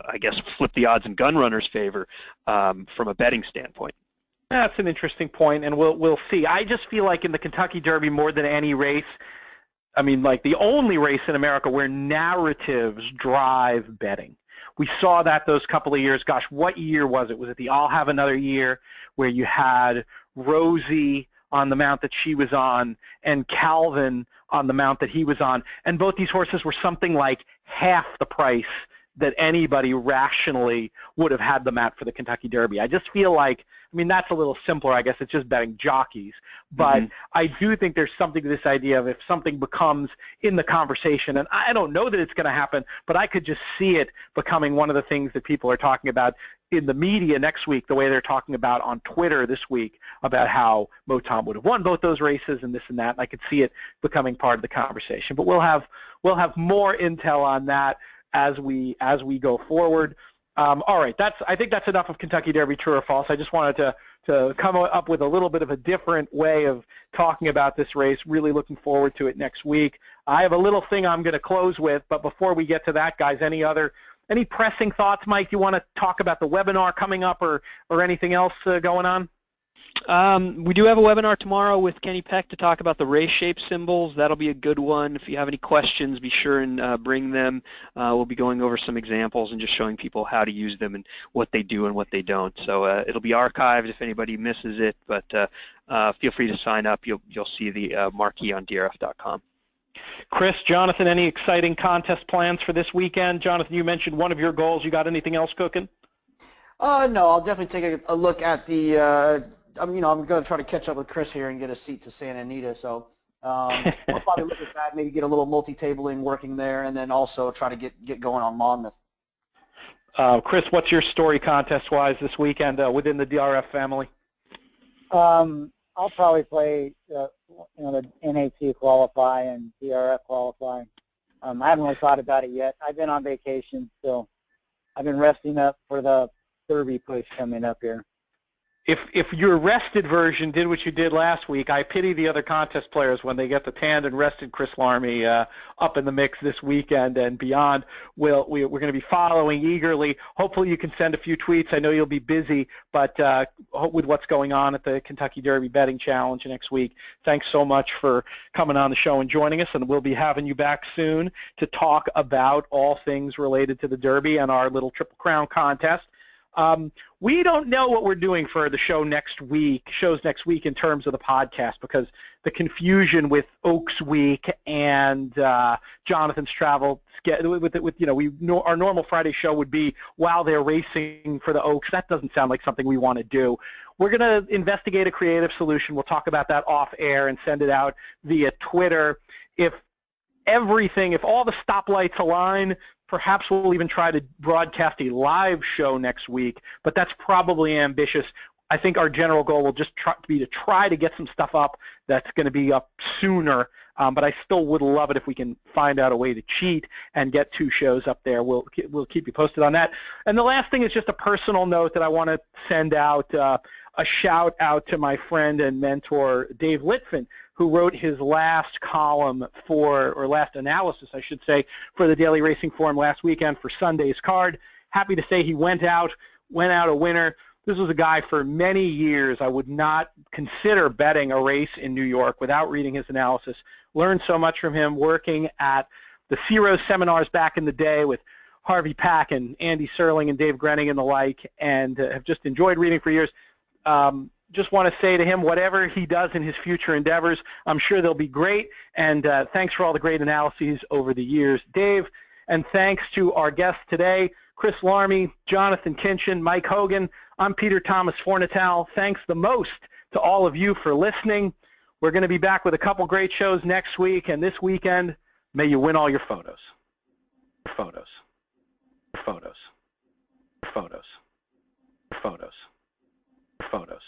I guess flip the odds in Gunrunner's favor from a betting standpoint. That's an interesting point, and we'll see. I just feel like in the Kentucky Derby more than any race, I mean, like the only race in America where narratives drive betting. We saw that those couple of years. Gosh, what year was it? Was it the I'll Have Another Year where you had Rosie on the mount that she was on and Calvin on the mount that he was on, and both these horses were something like half the price that anybody rationally would have had them at for the Kentucky Derby. I just feel like, I mean, that's a little simpler. I guess it's just betting jockeys. But I do think there's something to this idea of if something becomes in the conversation, and I don't know that it's going to happen, but I could just see it becoming one of the things that people are talking about in the media next week, the way they're talking about on Twitter this week about how Motom would have won both those races and this and that. And I could see it becoming part of the conversation. But we'll have more intel on that as we go forward. All right, I think that's enough of Kentucky Derby, true or false. I just wanted to come up with a little bit of a different way of talking about this race. Really looking forward to it next week. I have a little thing I'm going to close with, but before we get to that, guys, any pressing thoughts, Mike? You want to talk about the webinar coming up or anything else going on? We do have a webinar tomorrow with Kenny Peck to talk about the race shape symbols. That'll be a good one. If you have any questions, be sure and bring them. We'll be going over some examples and just showing people how to use them and what they do and what they don't. So it'll be archived if anybody misses it, but feel free to sign up. You'll see the marquee on DRF.com. Chris, Jonathan, any exciting contest plans for this weekend? Jonathan, you mentioned one of your goals. You got anything else cooking? No, I'll definitely take a look at the I'm going to try to catch up with Chris here and get a seat to Santa Anita. So I'll probably look at that, maybe get a little multi-tabling working there, and then also try to get going on Monmouth. Chris, what's your story contest-wise this weekend within the DRF family? I'll probably play the NAC qualify and DRF qualify. I haven't really thought about it yet. I've been on vacation, so I've been resting up for the Derby push coming up here. If your rested version did what you did last week, I pity the other contest players when they get the tanned and rested Chris Larmey up in the mix this weekend and beyond. We're going to be following eagerly. Hopefully you can send a few tweets. I know you'll be busy, but with what's going on at the Kentucky Derby Betting Challenge next week, thanks so much for coming on the show and joining us, and we'll be having you back soon to talk about all things related to the Derby and our little Triple Crown contest. We don't know what we're doing for the shows next week in terms of the podcast, because the confusion with Oaks Week and Jonathon's travel our normal Friday show would be while they're racing for the Oaks. That doesn't sound like something we want to do. We're going to investigate a creative solution. We'll talk about that off air and send it out via Twitter. If all the stoplights align, perhaps we'll even try to broadcast a live show next week, but that's probably ambitious. I think our general goal will just try to get some stuff up that's going to be up sooner, but I still would love it if we can find out a way to cheat and get 2 shows up there. We'll keep you posted on that. And the last thing is just a personal note that I want to send out, a shout out to my friend and mentor, Dave Litvin, who wrote his last column or last analysis, I should say, for the Daily Racing Form last weekend for Sunday's card. Happy to say he went out a winner. This was a guy for many years I would not consider betting a race in New York without reading his analysis. Learned so much from him working at the Ciro's seminars back in the day with Harvey Pack and Andy Serling and Dave Grenning and the like, and have just enjoyed reading for years. Just want to say to him, whatever he does in his future endeavors, I'm sure they'll be great, and thanks for all the great analyses over the years, Dave. And thanks to our guests today, Chris Larmey, Jonathon Kinchen, Mike Hogan. I'm Peter Thomas Fornatale. Thanks the most to all of you for listening. We're going to be back with a couple great shows next week, and this weekend, may you win all your photos. Photos. Photos. Photos. Photos. Photos.